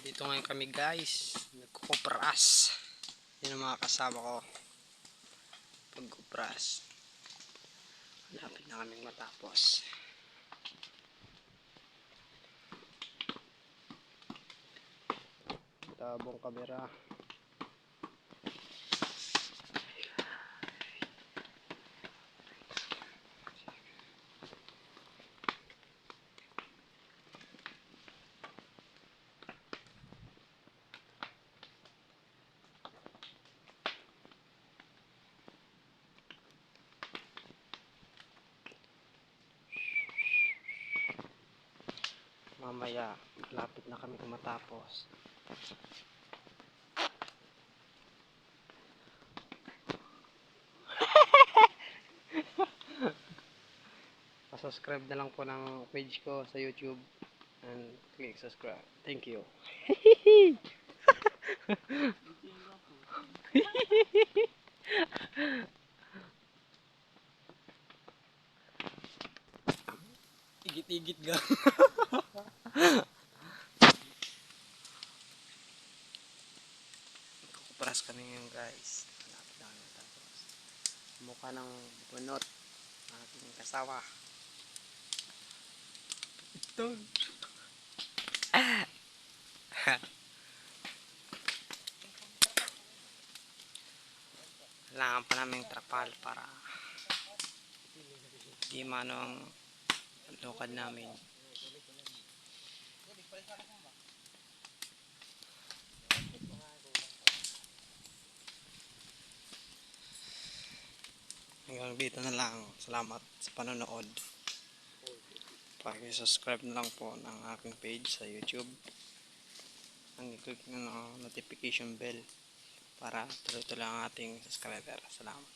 Dito ngayon kami guys, nagkukupras. Yun ang mga kasama ko. Pagkupras. Malapit na kaming matapos. Tabong kamera. Mamaya, lapit na kami matapos. Pa-subscribe na lang po ng page ko sa YouTube and click subscribe. Thank you. Igit-igit ga. Kukuparas kami ngayon guys. Malapit na kami matapos. Mukha ng bunot ng aking kasama. Ito. Kailangan pa namin trapal para di mano ang lokad namin. Hanggang dito na lang. Salamat sa panonood. Paki-subscribe na lang po ng aking page sa YouTube. I-click na ng notification bell para tuloy-tuloy ang ating subscriber. Salamat.